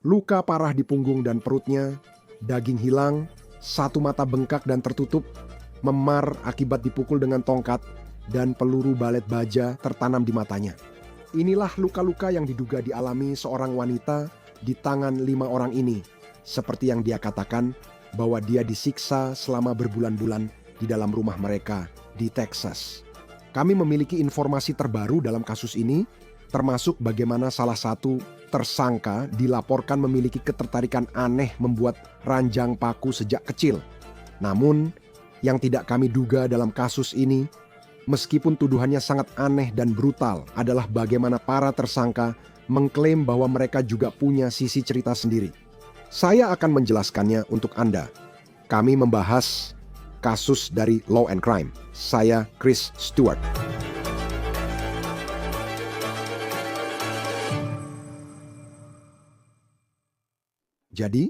Luka parah di punggung dan perutnya, daging hilang, satu mata bengkak dan tertutup, memar akibat dipukul dengan tongkat, dan peluru balet baja tertanam di matanya. Inilah luka-luka yang diduga dialami seorang wanita di tangan 5 orang ini, seperti yang dia katakan bahwa dia disiksa selama berbulan-bulan di dalam rumah mereka di Texas. Kami memiliki informasi terbaru dalam kasus ini, termasuk bagaimana salah satu tersangka dilaporkan memiliki ketertarikan aneh membuat ranjang paku sejak kecil. Namun, yang tidak kami duga dalam kasus ini, meskipun tuduhannya sangat aneh dan brutal, adalah bagaimana para tersangka mengklaim bahwa mereka juga punya sisi cerita sendiri. Saya akan menjelaskannya untuk Anda. Kami membahas kasus dari Law and Crime. Saya Chris Stewart. Jadi,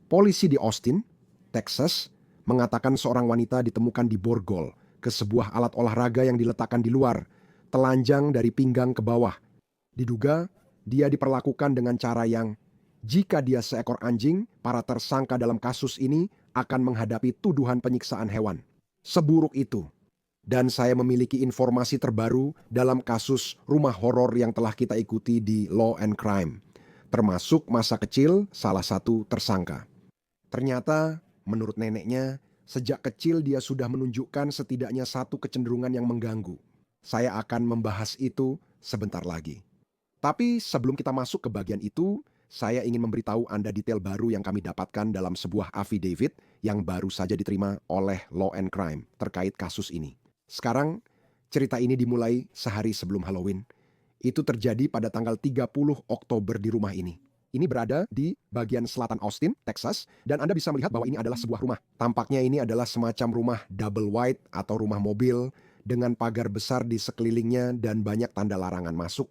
polisi di Austin, Texas, mengatakan seorang wanita ditemukan di borgol ke sebuah alat olahraga yang diletakkan di luar, telanjang dari pinggang ke bawah. Diduga, dia diperlakukan dengan cara yang, jika dia seekor anjing, para tersangka dalam kasus ini akan menghadapi tuduhan penyiksaan hewan. Seburuk itu. Dan saya memiliki informasi terbaru dalam kasus rumah horor yang telah kita ikuti di Law and Crime, termasuk masa kecil salah satu tersangka. Ternyata, menurut neneknya, sejak kecil dia sudah menunjukkan setidaknya satu kecenderungan yang mengganggu. Saya akan membahas itu sebentar lagi. Tapi sebelum kita masuk ke bagian itu, saya ingin memberitahu Anda detail baru yang kami dapatkan dalam sebuah affidavit yang baru saja diterima oleh Law and Crime terkait kasus ini. Sekarang, cerita ini dimulai sehari sebelum Halloween. Itu terjadi pada tanggal 30 Oktober di rumah ini. Ini berada di bagian selatan Austin, Texas, dan Anda bisa melihat bahwa ini adalah sebuah rumah. Tampaknya ini adalah semacam rumah double wide atau rumah mobil dengan pagar besar di sekelilingnya dan banyak tanda larangan masuk.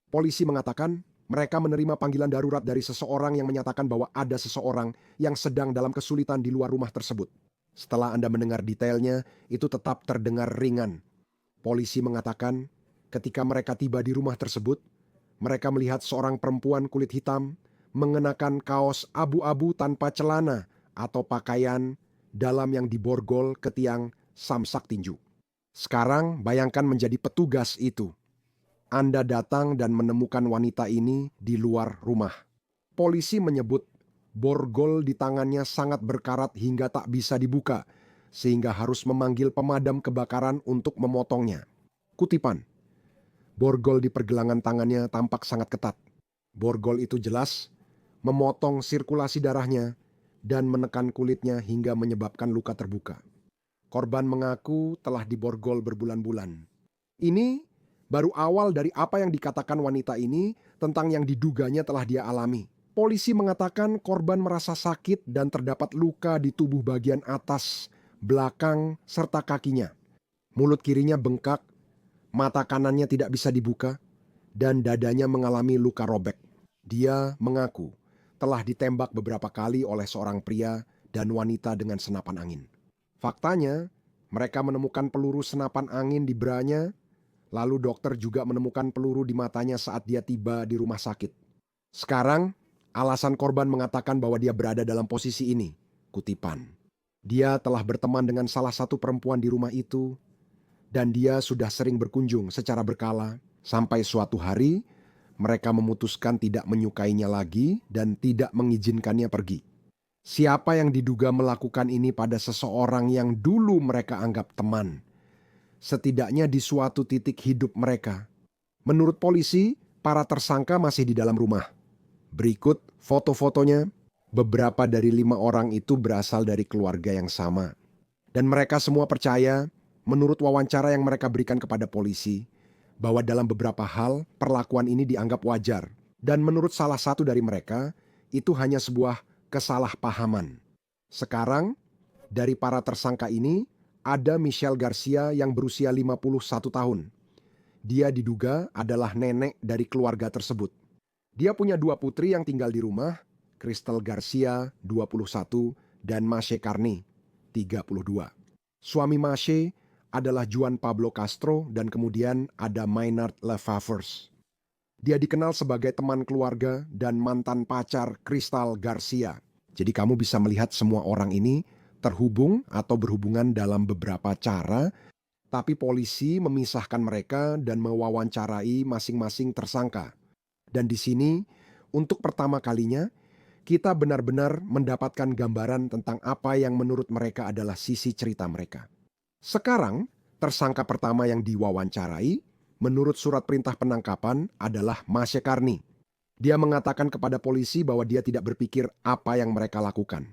Polisi mengatakan mereka menerima panggilan darurat dari seseorang yang menyatakan bahwa ada seseorang yang sedang dalam kesulitan di luar rumah tersebut. Setelah Anda mendengar detailnya, itu tetap terdengar ringan. Polisi mengatakan ketika mereka tiba di rumah tersebut, mereka melihat seorang perempuan kulit hitam mengenakan kaos abu-abu tanpa celana atau pakaian dalam yang diborgol ke tiang samsak tinju. Sekarang bayangkan menjadi petugas itu. Anda datang dan menemukan wanita ini di luar rumah. Polisi menyebut borgol di tangannya sangat berkarat hingga tak bisa dibuka, sehingga harus memanggil pemadam kebakaran untuk memotongnya. Kutipan, borgol di pergelangan tangannya tampak sangat ketat. Borgol itu jelas memotong sirkulasi darahnya dan menekan kulitnya hingga menyebabkan luka terbuka. Korban mengaku telah diborgol berbulan-bulan. Ini baru awal dari apa yang dikatakan wanita ini tentang yang diduganya telah dia alami. Polisi mengatakan korban merasa sakit dan terdapat luka di tubuh bagian atas, belakang, serta kakinya. Mulut kirinya bengkak, mata kanannya tidak bisa dibuka, dan dadanya mengalami luka robek. Dia mengaku telah ditembak beberapa kali oleh seorang pria dan wanita dengan senapan angin. Faktanya, mereka menemukan peluru senapan angin di branya, lalu dokter juga menemukan peluru di matanya saat dia tiba di rumah sakit. Sekarang, alasan korban mengatakan bahwa dia berada dalam posisi ini. Kutipan, dia telah berteman dengan salah satu perempuan di rumah itu, dan dia sudah sering berkunjung secara berkala, sampai suatu hari mereka memutuskan tidak menyukainya lagi dan tidak mengizinkannya pergi. Siapa yang diduga melakukan ini pada seseorang yang dulu mereka anggap teman? Setidaknya di suatu titik hidup mereka. Menurut polisi, para tersangka masih di dalam rumah. Berikut foto-fotonya. Beberapa dari 5 orang itu berasal dari keluarga yang sama. Dan mereka semua percaya, menurut wawancara yang mereka berikan kepada polisi, bahwa dalam beberapa hal perlakuan ini dianggap wajar. Dan menurut salah satu dari mereka, itu hanya sebuah kesalahpahaman. Sekarang, dari para tersangka ini, ada Michelle Garcia yang berusia 51 tahun. Dia diduga adalah nenek dari keluarga tersebut. Dia punya 2 putri yang tinggal di rumah, Crystal Garcia, 21, dan Mashe Carney, 32. Suami Mashe adalah Juan Pablo Castro dan kemudian ada Maynard Lefevre. Dia dikenal sebagai teman keluarga dan mantan pacar Crystal Garcia. Jadi kamu bisa melihat semua orang ini terhubung atau berhubungan dalam beberapa cara, tapi polisi memisahkan mereka dan mewawancarai masing-masing tersangka. Dan di sini, untuk pertama kalinya, kita benar-benar mendapatkan gambaran tentang apa yang menurut mereka adalah sisi cerita mereka. Sekarang, tersangka pertama yang diwawancarai, menurut surat perintah penangkapan adalah Masya Karni. Dia mengatakan kepada polisi bahwa dia tidak berpikir apa yang mereka lakukan.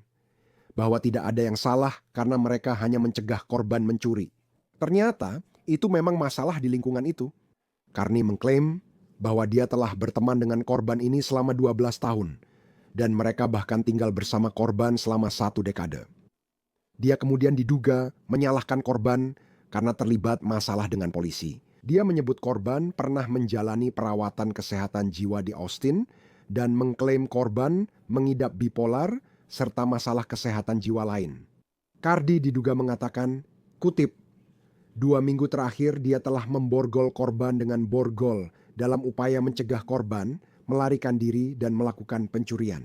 Bahwa tidak ada yang salah karena mereka hanya mencegah korban mencuri. Ternyata, itu memang masalah di lingkungan itu. Karni mengklaim bahwa dia telah berteman dengan korban ini selama 12 tahun. Dan mereka bahkan tinggal bersama korban selama 1 dekade. Dia kemudian diduga menyalahkan korban karena terlibat masalah dengan polisi. Dia menyebut korban pernah menjalani perawatan kesehatan jiwa di Austin dan mengklaim korban mengidap bipolar serta masalah kesehatan jiwa lain. Cardi diduga mengatakan, kutip, 2 minggu terakhir dia telah memborgol korban dengan borgol dalam upaya mencegah korban melarikan diri dan melakukan pencurian.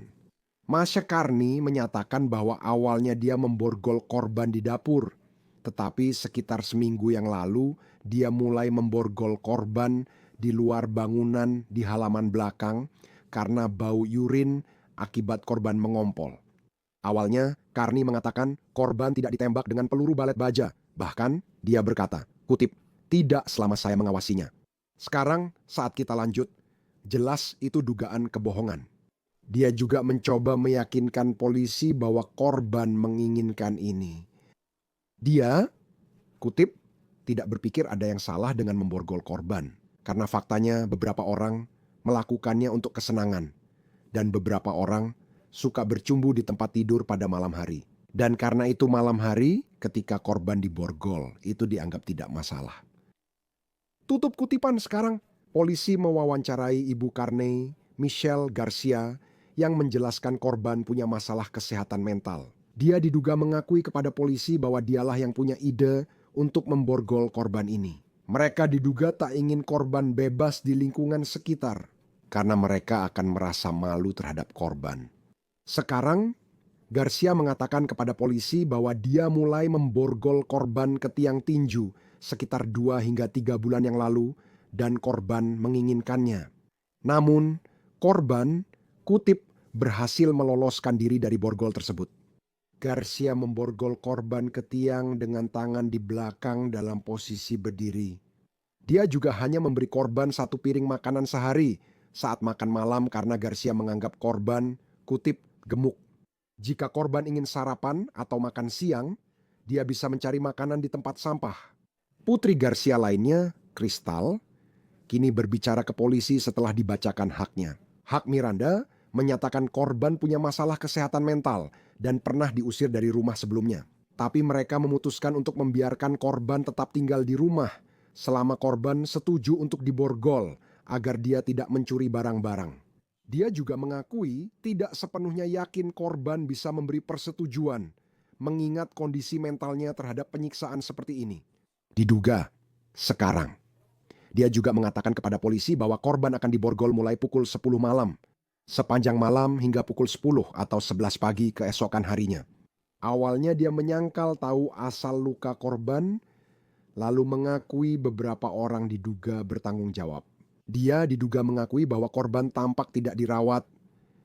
Masya Karni menyatakan bahwa awalnya dia memborgol korban di dapur, tetapi sekitar seminggu yang lalu dia mulai memborgol korban di luar bangunan di halaman belakang karena bau yurin akibat korban mengompol. Awalnya, Karni mengatakan korban tidak ditembak dengan peluru balet baja. Bahkan, dia berkata, kutip, tidak selama saya mengawasinya. Sekarang, saat kita lanjut, jelas itu dugaan kebohongan. Dia juga mencoba meyakinkan polisi bahwa korban menginginkan ini. Dia, kutip, tidak berpikir ada yang salah dengan memborgol korban. Karena faktanya beberapa orang melakukannya untuk kesenangan. Dan beberapa orang suka bercumbu di tempat tidur pada malam hari. Dan karena itu malam hari ketika korban diborgol itu dianggap tidak masalah. Tutup kutipan sekarang. Polisi mewawancarai Ibu Carney, Michelle Garcia, yang menjelaskan korban punya masalah kesehatan mental. Dia diduga mengakui kepada polisi bahwa dialah yang punya ide untuk memborgol korban ini. Mereka diduga tak ingin korban bebas di lingkungan sekitar karena mereka akan merasa malu terhadap korban. Sekarang, Garcia mengatakan kepada polisi bahwa dia mulai memborgol korban ke tiang tinju sekitar 2 hingga 3 bulan yang lalu dan korban menginginkannya. Namun, korban, kutip, berhasil meloloskan diri dari borgol tersebut. Garcia memborgol korban ke tiang dengan tangan di belakang dalam posisi berdiri. Dia juga hanya memberi korban 1 piring makanan sehari saat makan malam karena Garcia menganggap korban, kutip, gemuk. Jika korban ingin sarapan atau makan siang, dia bisa mencari makanan di tempat sampah. Putri Garcia lainnya, Crystal, kini berbicara ke polisi setelah dibacakan haknya. Hak Miranda menyatakan korban punya masalah kesehatan mental dan pernah diusir dari rumah sebelumnya. Tapi mereka memutuskan untuk membiarkan korban tetap tinggal di rumah selama korban setuju untuk diborgol agar dia tidak mencuri barang-barang. Dia juga mengakui tidak sepenuhnya yakin korban bisa memberi persetujuan mengingat kondisi mentalnya terhadap penyiksaan seperti ini. Diduga sekarang. Dia juga mengatakan kepada polisi bahwa korban akan diborgol mulai pukul 10 malam. Sepanjang malam hingga pukul 10 atau 11 pagi keesokan harinya. Awalnya dia menyangkal tahu asal luka korban, lalu mengakui beberapa orang diduga bertanggung jawab. Dia diduga mengakui bahwa korban tampak tidak dirawat,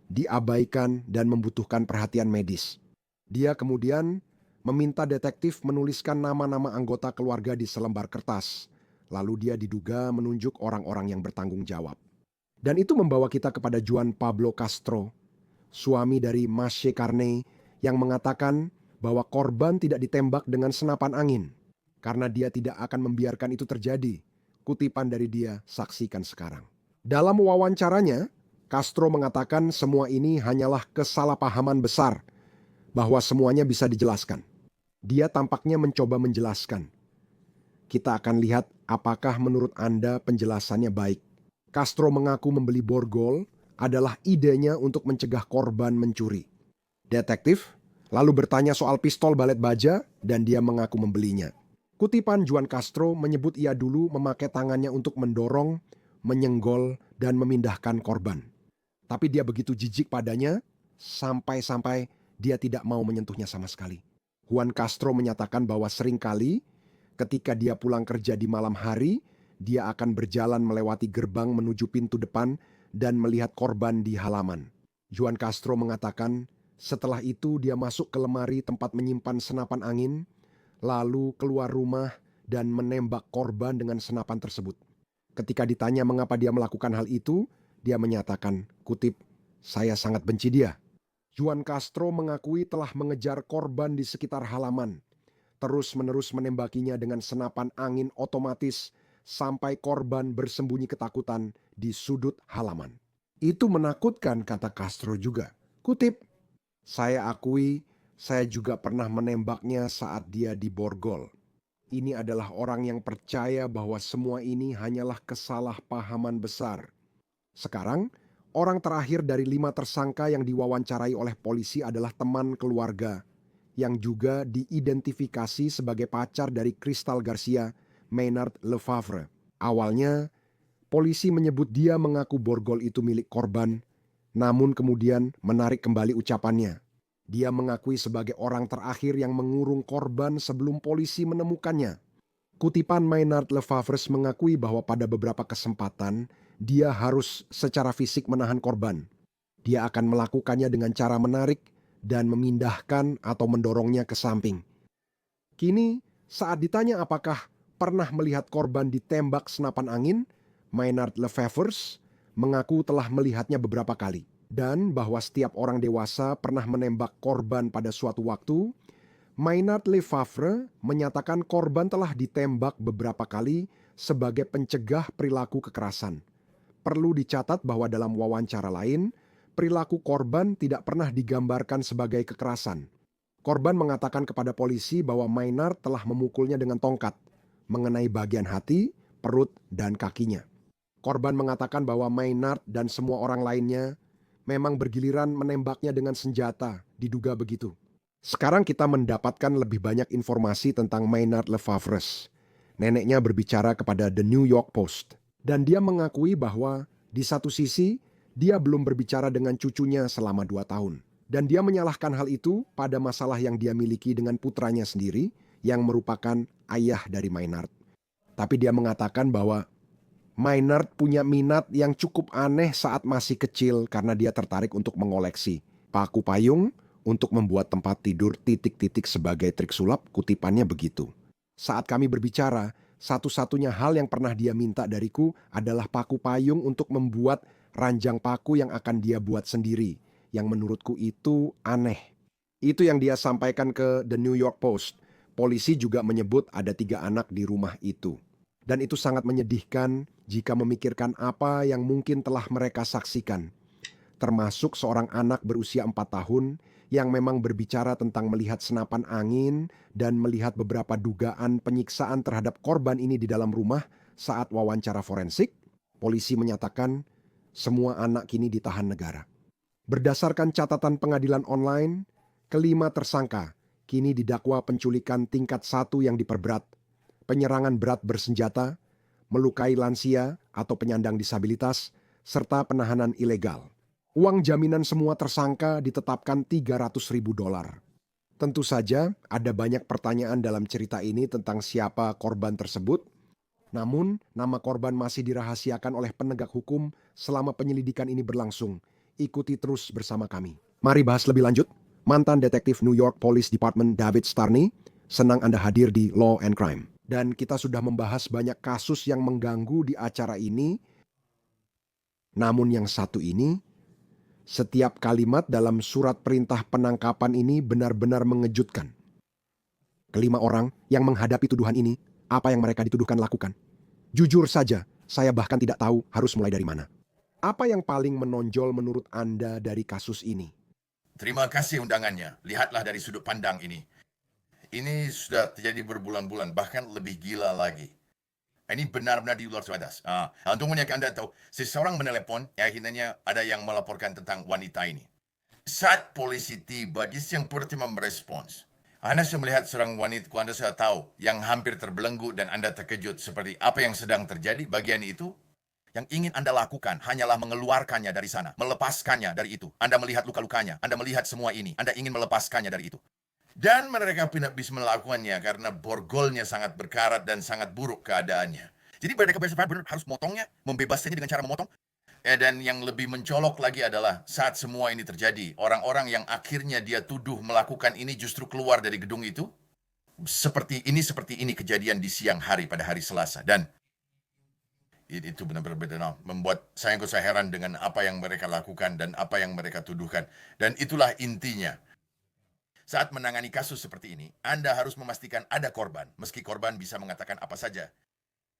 diabaikan dan membutuhkan perhatian medis. Dia kemudian meminta detektif menuliskan nama-nama anggota keluarga di selembar kertas. Lalu dia diduga menunjuk orang-orang yang bertanggung jawab. Dan itu membawa kita kepada Juan Pablo Castro, suami dari Masya Carney, yang mengatakan bahwa korban tidak ditembak dengan senapan angin karena dia tidak akan membiarkan itu terjadi. Kutipan dari dia, saksikan sekarang. Dalam wawancaranya, Castro mengatakan semua ini hanyalah kesalahpahaman besar, bahwa semuanya bisa dijelaskan. Dia tampaknya mencoba menjelaskan. Kita akan lihat apakah menurut Anda penjelasannya baik. Castro mengaku membeli borgol adalah idenya untuk mencegah korban mencuri. Detektif lalu bertanya soal pistol balet baja dan dia mengaku membelinya. Kutipan Juan Castro menyebut ia dulu memakai tangannya untuk mendorong, menyenggol, dan memindahkan korban. Tapi dia begitu jijik padanya, sampai-sampai dia tidak mau menyentuhnya sama sekali. Juan Castro menyatakan bahwa seringkali ketika dia pulang kerja di malam hari, dia akan berjalan melewati gerbang menuju pintu depan dan melihat korban di halaman. Juan Castro mengatakan, setelah itu dia masuk ke lemari tempat menyimpan senapan angin, lalu keluar rumah dan menembak korban dengan senapan tersebut. Ketika ditanya mengapa dia melakukan hal itu, dia menyatakan, kutip, "Saya sangat benci dia." Juan Castro mengakui telah mengejar korban di sekitar halaman, terus-menerus menembakinya dengan senapan angin otomatis sampai korban bersembunyi ketakutan di sudut halaman. Itu menakutkan, kata Castro juga. Kutip, "Saya akui, saya juga pernah menembaknya saat dia di borgol. Ini adalah orang yang percaya bahwa semua ini hanyalah kesalahpahaman besar." Sekarang, orang terakhir dari 5 tersangka yang diwawancarai oleh polisi adalah teman keluarga, yang juga diidentifikasi sebagai pacar dari Crystal Garcia, Maynard Lefevre. Awalnya, polisi menyebut dia mengaku borgol itu milik korban, namun kemudian menarik kembali ucapannya. Dia mengakui sebagai orang terakhir yang mengurung korban sebelum polisi menemukannya. Kutipan Maynard Lefevre mengakui bahwa pada beberapa kesempatan, dia harus secara fisik menahan korban. Dia akan melakukannya dengan cara menarik dan memindahkan atau mendorongnya ke samping. Kini, saat ditanya apakah pernah melihat korban ditembak senapan angin, Maynard Lefevre mengaku telah melihatnya beberapa kali. Dan bahwa setiap orang dewasa pernah menembak korban pada suatu waktu, Maynard Lefevre menyatakan korban telah ditembak beberapa kali sebagai pencegah perilaku kekerasan. Perlu dicatat bahwa dalam wawancara lain, perilaku korban tidak pernah digambarkan sebagai kekerasan. Korban mengatakan kepada polisi bahwa Maynard telah memukulnya dengan tongkat, mengenai bagian hati, perut, dan kakinya. Korban mengatakan bahwa Maynard dan semua orang lainnya memang bergiliran menembaknya dengan senjata, diduga begitu. Sekarang kita mendapatkan lebih banyak informasi tentang Maynard Lefevre. Neneknya berbicara kepada The New York Post. Dan dia mengakui bahwa di satu sisi dia belum berbicara dengan cucunya selama 2 tahun. Dan dia menyalahkan hal itu pada masalah yang dia miliki dengan putranya sendiri yang merupakan ayah dari Maynard. Tapi dia mengatakan bahwa Maynard punya minat yang cukup aneh saat masih kecil karena dia tertarik untuk mengoleksi paku payung untuk membuat tempat tidur titik-titik sebagai trik sulap, kutipannya begitu. Saat kami berbicara, satu-satunya hal yang pernah dia minta dariku adalah paku payung untuk membuat ranjang paku yang akan dia buat sendiri, yang menurutku itu aneh. Itu yang dia sampaikan ke The New York Post. Polisi juga menyebut ada 3 anak di rumah itu. Dan itu sangat menyedihkan jika memikirkan apa yang mungkin telah mereka saksikan. Termasuk seorang anak berusia 4 tahun yang memang berbicara tentang melihat senapan angin dan melihat beberapa dugaan penyiksaan terhadap korban ini di dalam rumah saat wawancara forensik. Polisi menyatakan semua anak kini ditahan negara. Berdasarkan catatan pengadilan online, kelima tersangka kini didakwa penculikan tingkat 1 yang diperberat, penyerangan berat bersenjata, melukai lansia atau penyandang disabilitas, serta penahanan ilegal. Uang jaminan semua tersangka ditetapkan $300.000. Tentu saja ada banyak pertanyaan dalam cerita ini tentang siapa korban tersebut. Namun, nama korban masih dirahasiakan oleh penegak hukum selama penyelidikan ini berlangsung. Ikuti terus bersama kami. Mari bahas lebih lanjut. Mantan detektif New York Police Department David Starney, senang Anda hadir di Law and Crime. Dan kita sudah membahas banyak kasus yang mengganggu di acara ini. Namun yang satu ini, setiap kalimat dalam surat perintah penangkapan ini benar-benar mengejutkan. Kelima orang yang menghadapi tuduhan ini, apa yang mereka dituduhkan lakukan? Jujur saja, saya bahkan tidak tahu harus mulai dari mana. Apa yang paling menonjol menurut Anda dari kasus ini? Terima kasih undangannya. Lihatlah dari sudut pandang ini. Ini sudah terjadi berbulan-bulan, bahkan lebih gila lagi. Ini benar-benar di luar batas. Untuk Anda tahu, seseorang menelepon, akhirnya ada yang melaporkan tentang wanita ini. Saat polisi tiba, dia yang pertama merespons. Anda sudah melihat seorang wanita, Anda sudah tahu, yang hampir terbelenggu dan Anda terkejut seperti apa yang sedang terjadi bagian itu. Yang ingin Anda lakukan hanyalah mengeluarkannya dari sana, melepaskannya dari itu. Anda melihat luka-lukanya, Anda melihat semua ini, Anda ingin melepaskannya dari itu. Dan mereka tidak bisa melakukannya karena borgolnya sangat berkarat dan sangat buruk keadaannya. Jadi mereka benar-benar harus memotongnya, membebaskannya dengan cara memotong. Dan yang lebih mencolok lagi adalah saat semua ini terjadi, orang-orang yang akhirnya dia tuduh melakukan ini justru keluar dari gedung itu. Seperti ini kejadian di siang hari pada hari Selasa. Dan itu benar-benar membuat saya heran dengan apa yang mereka lakukan dan apa yang mereka tuduhkan. Dan itulah intinya. Saat menangani kasus seperti ini, Anda harus memastikan ada korban, meski korban bisa mengatakan apa saja.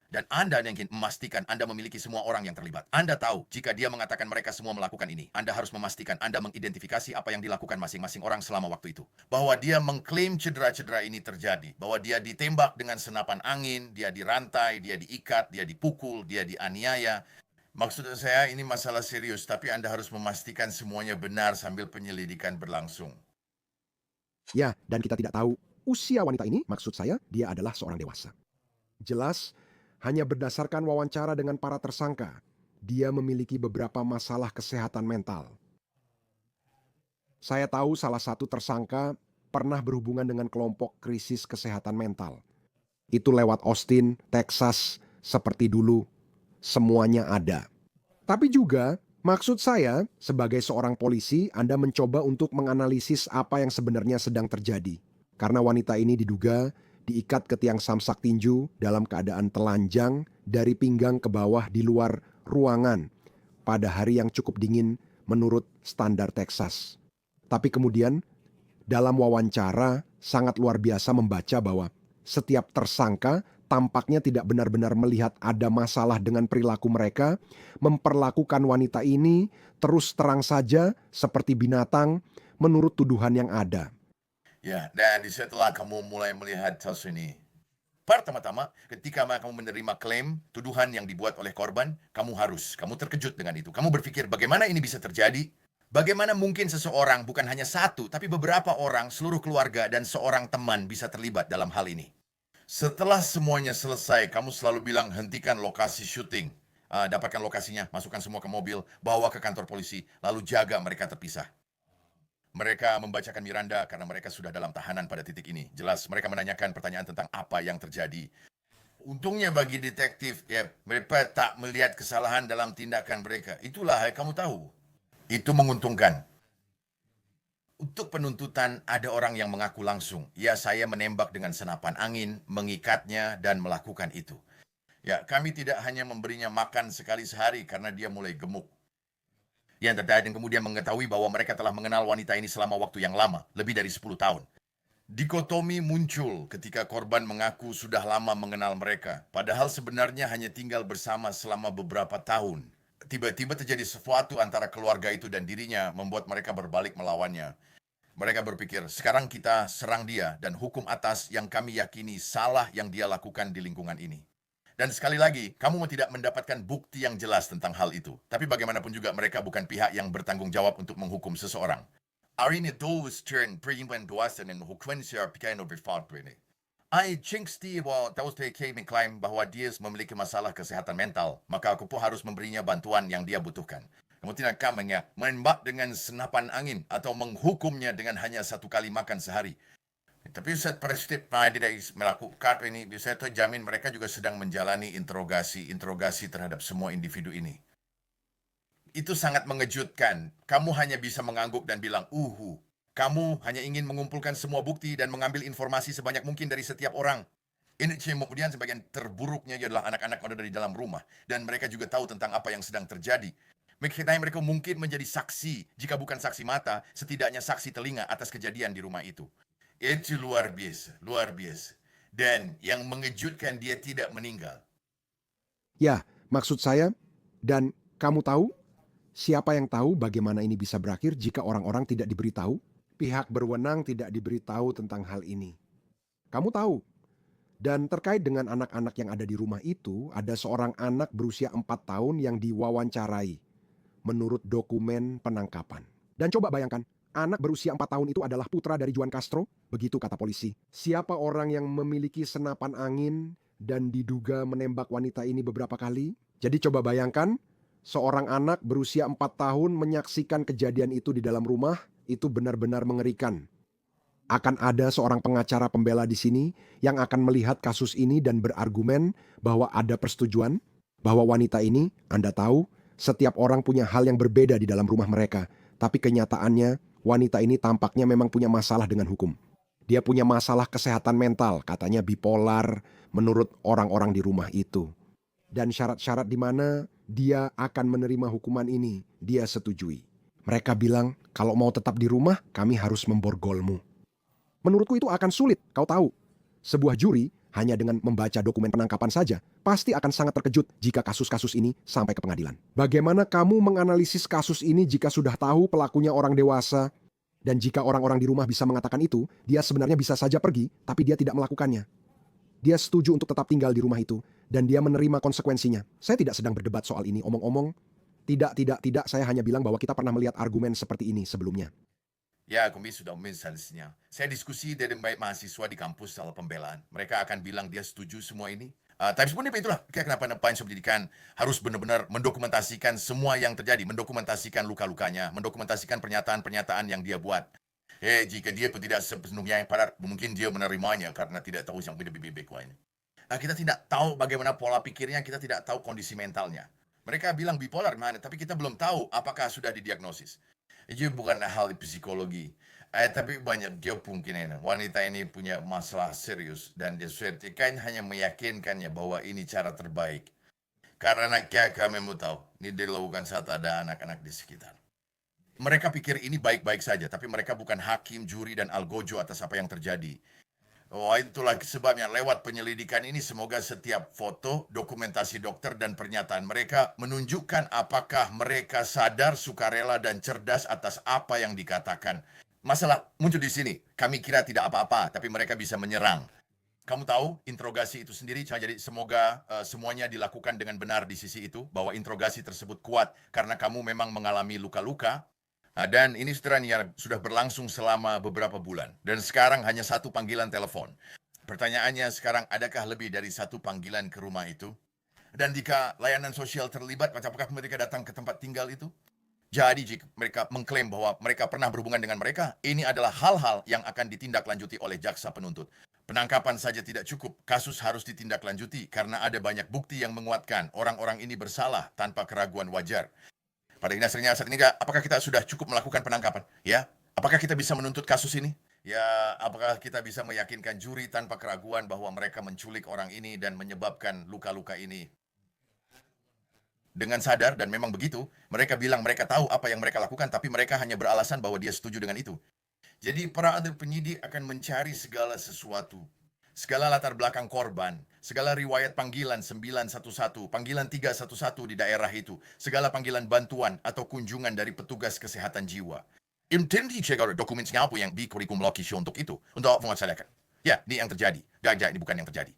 Dan Anda yang ingin memastikan Anda memiliki semua orang yang terlibat. Anda tahu jika dia mengatakan mereka semua melakukan ini. Anda harus memastikan Anda mengidentifikasi apa yang dilakukan masing-masing orang selama waktu itu. Bahwa dia mengklaim cedera-cedera ini terjadi. Bahwa dia ditembak dengan senapan angin, dia dirantai, dia diikat, dia dipukul, dia dianiaya. Maksud saya ini masalah serius, tapi Anda harus memastikan semuanya benar sambil penyelidikan berlangsung. Ya, dan kita tidak tahu usia wanita ini, maksud saya dia adalah seorang dewasa. Jelas, hanya berdasarkan wawancara dengan para tersangka, dia memiliki beberapa masalah kesehatan mental. Saya tahu salah satu tersangka pernah berhubungan dengan kelompok krisis kesehatan mental. Itu lewat Austin, Texas, seperti dulu. Semuanya ada. Tapi juga, maksud saya, sebagai seorang polisi, Anda mencoba untuk menganalisis apa yang sebenarnya sedang terjadi. Karena wanita ini diduga diikat ke tiang samsak tinju dalam keadaan telanjang dari pinggang ke bawah di luar ruangan pada hari yang cukup dingin menurut standar Texas. Tapi kemudian dalam wawancara sangat luar biasa membaca bahwa setiap tersangka tampaknya tidak benar-benar melihat ada masalah dengan perilaku mereka, memperlakukan wanita ini terus terang saja seperti binatang menurut tuduhan yang ada. Ya, dan setelah kamu mulai melihat kasus ini, pertama-tama ketika kamu menerima klaim, tuduhan yang dibuat oleh korban, kamu terkejut dengan itu. Kamu berpikir bagaimana ini bisa terjadi? Bagaimana mungkin seseorang, bukan hanya satu, tapi beberapa orang, seluruh keluarga, dan seorang teman bisa terlibat dalam hal ini? Setelah semuanya selesai, kamu selalu bilang hentikan lokasi syuting. Dapatkan lokasinya, masukkan semua ke mobil, bawa ke kantor polisi, lalu jaga mereka terpisah. Mereka membacakan Miranda karena mereka sudah dalam tahanan pada titik ini. Jelas mereka menanyakan pertanyaan tentang apa yang terjadi. Untungnya bagi detektif, ya, mereka tak melihat kesalahan dalam tindakan mereka. Itulah yang kamu tahu. Itu menguntungkan. Untuk penuntutan, ada orang yang mengaku langsung. Ya, saya menembak dengan senapan angin, mengikatnya, dan melakukan itu. Ya, kami tidak hanya memberinya makan sekali sehari karena dia mulai gemuk. Yang terkait dan kemudian mengetahui bahwa mereka telah mengenal wanita ini selama waktu yang lama, lebih dari 10 tahun. Dikotomi muncul ketika korban mengaku sudah lama mengenal mereka, padahal sebenarnya hanya tinggal bersama selama beberapa tahun. Tiba-tiba terjadi sesuatu antara keluarga itu dan dirinya membuat mereka berbalik melawannya. Mereka berpikir, sekarang kita serang dia dan hukum atas yang kami yakini salah yang dia lakukan di lingkungan ini. Dan sekali lagi, kamu tidak mendapatkan bukti yang jelas tentang hal itu. Tapi bagaimanapun juga mereka bukan pihak yang bertanggung jawab untuk menghukum seseorang. Hari ini terus perempuan dewasa dan hukumannya pequeno berfalta ini. Jingsti bahwa terus klaim bahwa dia memiliki masalah kesehatan mental, maka aku pun harus memberinya bantuan yang dia butuhkan. Kamu tidak akan menembak dengan senapan angin atau menghukumnya dengan hanya 1 kali makan sehari. Tapi saat presiden tidak melakukan ini, saya jamin mereka juga sedang menjalani interogasi terhadap semua individu ini. Itu sangat mengejutkan. Kamu hanya bisa mengangguk dan bilang, Kamu hanya ingin mengumpulkan semua bukti dan mengambil informasi sebanyak mungkin dari setiap orang. Ini kemudian sebagian terburuknya adalah anak-anak yang ada di dalam rumah. Dan mereka juga tahu tentang apa yang sedang terjadi. Mereka mungkin menjadi saksi, jika bukan saksi mata, setidaknya saksi telinga atas kejadian di rumah itu. Itu luar biasa, luar biasa. Dan yang mengejutkan dia tidak meninggal. Ya, maksud saya, dan kamu tahu, siapa yang tahu bagaimana ini bisa berakhir jika orang-orang tidak diberitahu? Pihak berwenang tidak diberitahu tentang hal ini. Kamu tahu. Dan terkait dengan anak-anak yang ada di rumah itu, ada seorang anak berusia 4 tahun yang diwawancarai menurut dokumen penangkapan. Dan coba bayangkan, anak berusia 4 tahun itu adalah putra dari Juan Castro, begitu kata polisi. Siapa orang yang memiliki senapan angin dan diduga menembak wanita ini beberapa kali? Jadi coba bayangkan, seorang anak berusia 4 tahun menyaksikan kejadian itu di dalam rumah, itu benar-benar mengerikan. Akan ada seorang pengacara pembela di sini yang akan melihat kasus ini dan berargumen bahwa ada persetujuan, bahwa wanita ini, Anda tahu, setiap orang punya hal yang berbeda di dalam rumah mereka. Tapi kenyataannya, wanita ini tampaknya memang punya masalah dengan hukum. Dia punya masalah kesehatan mental, katanya bipolar, menurut orang-orang di rumah itu. Dan syarat-syarat di mana dia akan menerima hukuman ini, dia setujui. Mereka bilang, kalau mau tetap di rumah, kami harus memborgolmu. Menurutku itu akan sulit, kau tahu. Sebuah juri hanya dengan membaca dokumen penangkapan saja pasti akan sangat terkejut jika kasus-kasus ini sampai ke pengadilan. Bagaimana kamu menganalisis kasus ini jika sudah tahu pelakunya orang dewasa dan jika orang-orang di rumah bisa mengatakan itu, dia sebenarnya bisa saja pergi tapi dia tidak melakukannya. Dia setuju untuk tetap tinggal di rumah itu dan dia menerima konsekuensinya. Saya tidak sedang berdebat soal ini, omong-omong. Tidak, saya hanya bilang bahwa kita pernah melihat argumen seperti ini sebelumnya. Ya, kami sudah misalnya. Saya diskusi dengan baik mahasiswa di kampus soal pembelaan. Mereka akan bilang dia setuju semua ini. Tapi sebenarnya itulah kenapa Science Pendidikan harus benar-benar mendokumentasikan semua yang terjadi, mendokumentasikan luka-lukanya, mendokumentasikan pernyataan-pernyataan yang dia buat. Jika dia tidak sepenuhnya yang padat, mungkin dia menerimanya karena tidak tahu yang lebih lain. Kita tidak tahu bagaimana pola pikirnya, kita tidak tahu kondisi mentalnya. Mereka bilang bipolar mana, tapi kita belum tahu apakah sudah didiagnosis. Itu bukan hal psikologi. Tapi banyak dia mungkin wanita ini punya masalah serius dan dia kan hanya meyakinkannya bahwa ini cara terbaik. Karena kami mau tahu, ini dilakukan saat ada anak-anak di sekitar. Mereka pikir ini baik-baik saja, tapi mereka bukan hakim, juri, dan algojo atas apa yang terjadi. Itulah sebabnya lewat penyelidikan ini semoga setiap foto, dokumentasi dokter dan pernyataan mereka menunjukkan apakah mereka sadar, sukarela dan cerdas atas apa yang dikatakan. Masalah muncul di sini. Kami kira tidak apa-apa, tapi mereka bisa menyerang. Kamu tahu, interogasi itu sendiri, jadi semoga semuanya dilakukan dengan benar di sisi itu, bahwa interogasi tersebut kuat karena kamu memang mengalami luka-luka. Dan ini sudah berlangsung selama beberapa bulan. Dan sekarang hanya satu panggilan telepon. Pertanyaannya sekarang, adakah lebih dari satu panggilan ke rumah itu? Dan jika layanan sosial terlibat, apakah mereka datang ke tempat tinggal itu? Jadi jika mereka mengklaim bahwa mereka pernah berhubungan dengan mereka, ini adalah hal-hal yang akan ditindaklanjuti oleh jaksa penuntut. Penangkapan saja tidak cukup, kasus harus ditindaklanjuti karena ada banyak bukti yang menguatkan orang-orang ini bersalah tanpa keraguan wajar. Pada dasarnya saat ini, apakah kita sudah cukup melakukan penangkapan? Ya, apakah kita bisa menuntut kasus ini? Ya, apakah kita bisa meyakinkan juri tanpa keraguan bahwa mereka menculik orang ini dan menyebabkan luka-luka ini? Dengan sadar, dan memang begitu, mereka bilang mereka tahu apa yang mereka lakukan, tapi mereka hanya beralasan bahwa dia setuju dengan itu. Jadi para ahli penyidik akan mencari segala sesuatu. Segala latar belakang korban, segala riwayat panggilan 911, panggilan 311 di daerah itu, segala panggilan bantuan atau kunjungan dari petugas kesehatan jiwa. Intenti cek dokumennya apa yang di kurikulum lokasi untuk itu, untuk melaksanakan. Ya, ini yang terjadi. Gak, ini bukan yang terjadi.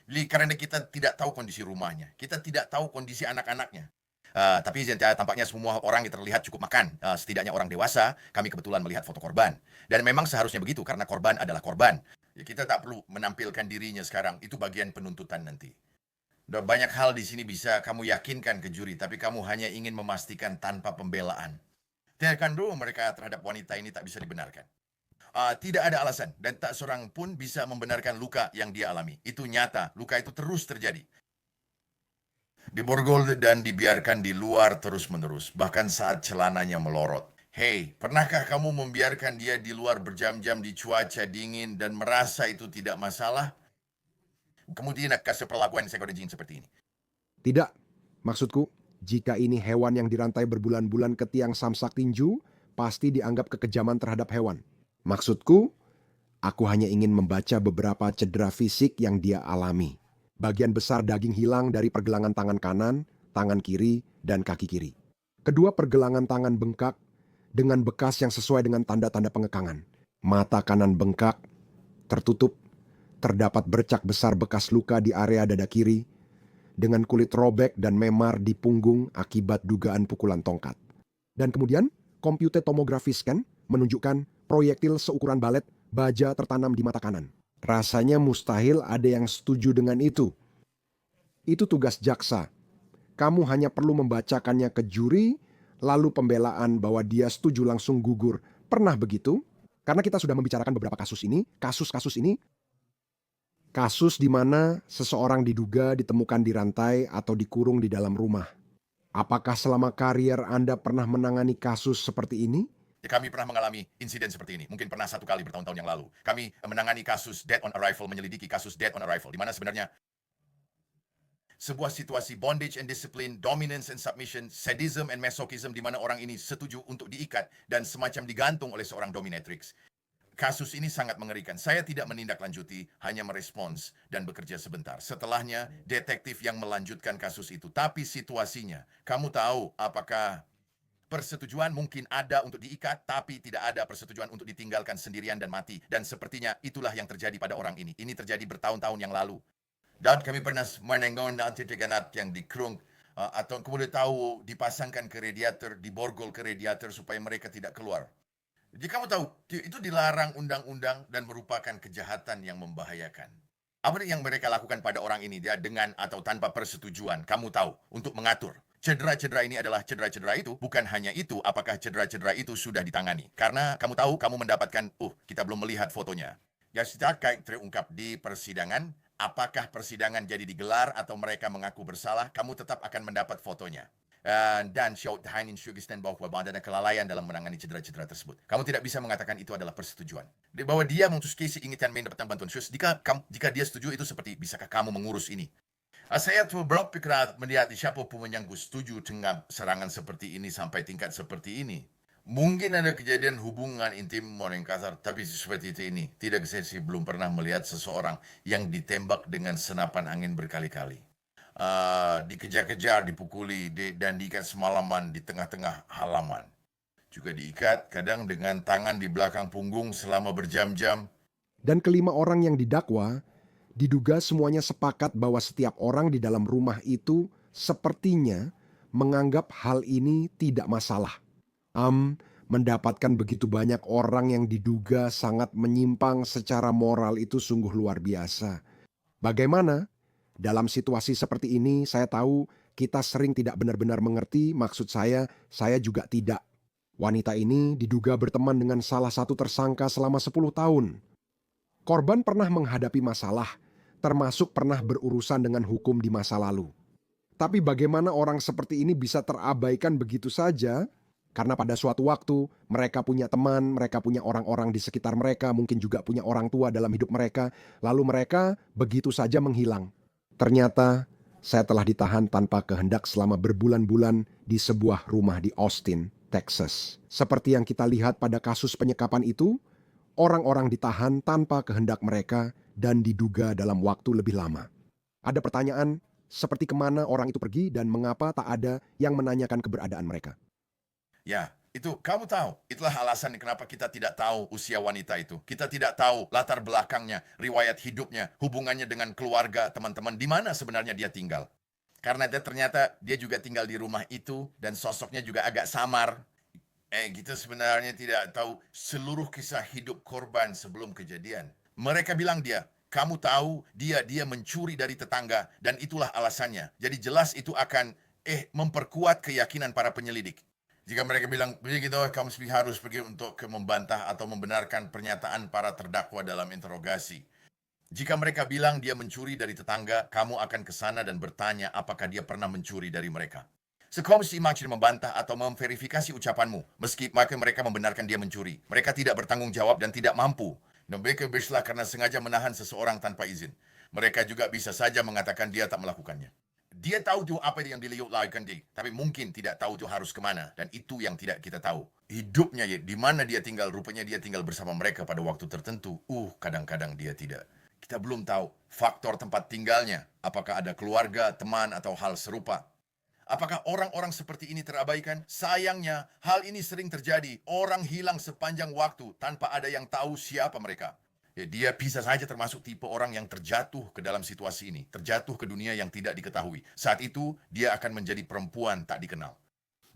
Jadi, karena kita tidak tahu kondisi rumahnya, kita tidak tahu kondisi anak-anaknya. Tapi tampaknya semua orang yang terlihat cukup makan. Setidaknya orang dewasa, kami kebetulan melihat foto korban. Dan memang seharusnya begitu, karena korban adalah korban. Ya, kita tak perlu menampilkan dirinya sekarang. Itu bagian penuntutan nanti. Dan banyak hal di sini bisa kamu yakinkan ke juri, tapi kamu hanya ingin memastikan tanpa pembelaan. Tindakan dulu mereka terhadap wanita ini tak bisa dibenarkan. Tidak ada alasan, dan tak seorang pun bisa membenarkan luka yang dia alami. Itu nyata, luka itu terus terjadi. Diborgol dan dibiarkan di luar terus-menerus, bahkan saat celananya melorot. Hei, pernahkah kamu membiarkan dia di luar berjam-jam di cuaca dingin dan merasa itu tidak masalah? Kemudian kasih perlakuan seperti ini. Tidak, maksudku, jika ini hewan yang dirantai berbulan-bulan ke tiang samsak tinju, pasti dianggap kekejaman terhadap hewan. Maksudku, aku hanya ingin membaca beberapa cedera fisik yang dia alami. Bagian besar daging hilang dari pergelangan tangan kanan, tangan kiri, dan kaki kiri. Kedua pergelangan tangan bengkak dengan bekas yang sesuai dengan tanda-tanda pengekangan. Mata kanan bengkak, tertutup, terdapat bercak besar bekas luka di area dada kiri, dengan kulit robek dan memar di punggung akibat dugaan pukulan tongkat. Dan kemudian, komputer tomografi scan menunjukkan proyektil seukuran balet baja tertanam di mata kanan. Rasanya mustahil ada yang setuju dengan itu. Itu tugas jaksa. Kamu hanya perlu membacakannya ke juri, lalu pembelaan bahwa dia setuju langsung gugur. Pernah begitu? Karena kita sudah membicarakan beberapa kasus-kasus ini, kasus di mana seseorang diduga ditemukan dirantai atau dikurung di dalam rumah. Apakah selama karier Anda pernah menangani kasus seperti ini? Kami pernah mengalami insiden seperti ini. Mungkin pernah 1 kali bertahun-tahun yang lalu. Kami menangani kasus dead on arrival, menyelidiki kasus dead on arrival, di mana sebenarnya sebuah situasi bondage and discipline, dominance and submission, sadism and masochism, di mana orang ini setuju untuk diikat dan semacam digantung oleh seorang dominatrix. Kasus ini sangat mengerikan. Saya tidak menindaklanjuti, hanya merespons dan bekerja sebentar. Setelahnya, detektif yang melanjutkan kasus itu. Tapi situasinya, kamu tahu apakah persetujuan mungkin ada untuk diikat, tapi tidak ada persetujuan untuk ditinggalkan sendirian dan mati. Dan sepertinya itulah yang terjadi pada orang ini. Ini terjadi bertahun-tahun yang lalu. Dan kami pernah menengok nanti teganat yang dikurung atau kemudian tahu dipasangkan ke radiator, diborgol ke radiator supaya mereka tidak keluar. Jadi kamu tahu, itu dilarang undang-undang dan merupakan kejahatan yang membahayakan. Apa yang mereka lakukan pada orang ini, dia dengan atau tanpa persetujuan, kamu tahu, untuk mengatur. Cedera-cedera ini adalah cedera-cedera itu, bukan hanya itu, apakah cedera-cedera itu sudah ditangani. Karena kamu tahu, kamu mendapatkan, kita belum melihat fotonya. Ya, sejak terungkap di persidangan, apakah persidangan jadi digelar atau mereka mengaku bersalah, kamu tetap akan mendapat fotonya. Dan Hainin Shugistan bahwa ada kelalaian dalam menangani cedera-cedera tersebut. Kamu tidak bisa mengatakan itu adalah persetujuan. Bahwa dia memutuskan ingin mendapatkan bantuan khusus. Jika dia setuju itu seperti, bisakah kamu mengurus ini? Saya tuh berpikir melihat siapa pun yang setuju dengan serangan seperti ini sampai tingkat seperti ini. Mungkin ada kejadian hubungan intim orang kasar, tapi seperti itu ini. Tidak, saya belum pernah melihat seseorang yang ditembak dengan senapan angin berkali-kali. Dikejar-kejar, dipukuli, dan diikat semalaman di tengah-tengah halaman. Juga diikat kadang dengan tangan di belakang punggung selama berjam-jam. Dan kelima orang yang didakwa, diduga semuanya sepakat bahwa setiap orang di dalam rumah itu sepertinya menganggap hal ini tidak masalah. Mendapatkan begitu banyak orang yang diduga sangat menyimpang secara moral itu sungguh luar biasa. Bagaimana? Dalam situasi seperti ini, saya tahu kita sering tidak benar-benar mengerti, maksud saya juga tidak. Wanita ini diduga berteman dengan salah satu tersangka selama 10 tahun. Korban pernah menghadapi masalah, termasuk pernah berurusan dengan hukum di masa lalu. Tapi bagaimana orang seperti ini bisa terabaikan begitu saja? Karena pada suatu waktu mereka punya teman, mereka punya orang-orang di sekitar mereka, mungkin juga punya orang tua dalam hidup mereka, lalu mereka begitu saja menghilang. Ternyata saya telah ditahan tanpa kehendak selama berbulan-bulan di sebuah rumah di Austin, Texas. Seperti yang kita lihat pada kasus penyekapan itu, orang-orang ditahan tanpa kehendak mereka dan diduga dalam waktu lebih lama. Ada pertanyaan, seperti kemana orang itu pergi dan mengapa tak ada yang menanyakan keberadaan mereka. Ya, itu kamu tahu. Itulah alasan kenapa kita tidak tahu usia wanita itu. Kita tidak tahu latar belakangnya, riwayat hidupnya, hubungannya dengan keluarga, teman-teman, di mana sebenarnya dia tinggal. Karena ternyata dia juga tinggal di rumah itu dan sosoknya juga agak samar. Kita sebenarnya tidak tahu seluruh kisah hidup korban sebelum kejadian. Mereka bilang kamu tahu dia mencuri dari tetangga dan itulah alasannya. Jadi jelas itu akan memperkuat keyakinan para penyelidik. Jika mereka bilang, begitu, kamu harus pergi untuk membantah atau membenarkan pernyataan para terdakwa dalam interogasi. Jika mereka bilang dia mencuri dari tetangga, kamu akan ke sana dan bertanya apakah dia pernah mencuri dari mereka. Kamu mesti membantah atau memverifikasi ucapanmu, meski mereka membenarkan dia mencuri. Mereka tidak bertanggung jawab dan tidak mampu. Dan mereka bersalah karena sengaja menahan seseorang tanpa izin. Mereka juga bisa saja mengatakan dia tak melakukannya. Dia tahu tuh apa yang dilakukan dia, tapi mungkin tidak tahu tuh harus kemana, dan itu yang tidak kita tahu. Hidupnya di mana dia tinggal, rupanya dia tinggal bersama mereka pada waktu tertentu. Kadang-kadang dia tidak. Kita belum tahu faktor tempat tinggalnya, apakah ada keluarga, teman, atau hal serupa. Apakah orang-orang seperti ini terabaikan? Sayangnya, hal ini sering terjadi. Orang hilang sepanjang waktu tanpa ada yang tahu siapa mereka. Dia bisa saja termasuk tipe orang yang terjatuh ke dalam situasi ini, terjatuh ke dunia yang tidak diketahui. Saat itu, dia akan menjadi perempuan tak dikenal.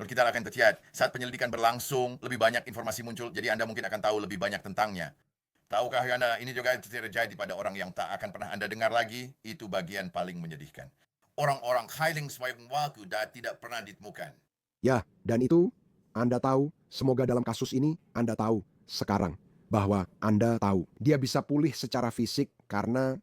Lalu kita akan terlihat, saat penyelidikan berlangsung, lebih banyak informasi muncul, jadi Anda mungkin akan tahu lebih banyak tentangnya. Tahukah Anda, ini juga terjadi pada orang yang tak akan pernah Anda dengar lagi? Itu bagian paling menyedihkan. orang-orang hailing semayang waku dah tidak pernah ditemukan. Ya, dan itu Anda tahu, semoga dalam kasus ini Anda tahu sekarang bahwa Anda tahu dia bisa pulih secara fisik karena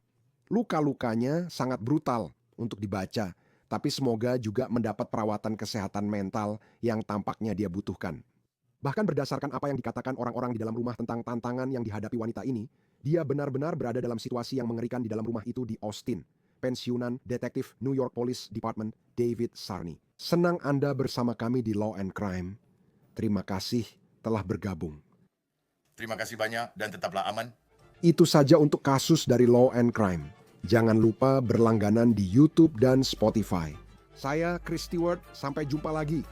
luka-lukanya sangat brutal untuk dibaca, tapi semoga juga mendapat perawatan kesehatan mental yang tampaknya dia butuhkan. Bahkan berdasarkan apa yang dikatakan orang-orang di dalam rumah tentang tantangan yang dihadapi wanita ini, dia benar-benar berada dalam situasi yang mengerikan di dalam rumah itu di Austin. Pensiunan Detektif New York Police Department David Sarney. Senang Anda bersama kami di Law and Crime. Terima kasih telah bergabung. Terima kasih banyak dan tetaplah aman. Itu saja untuk kasus dari Law and Crime. Jangan lupa berlangganan di YouTube dan Spotify. Saya Chris Stewart, sampai jumpa lagi.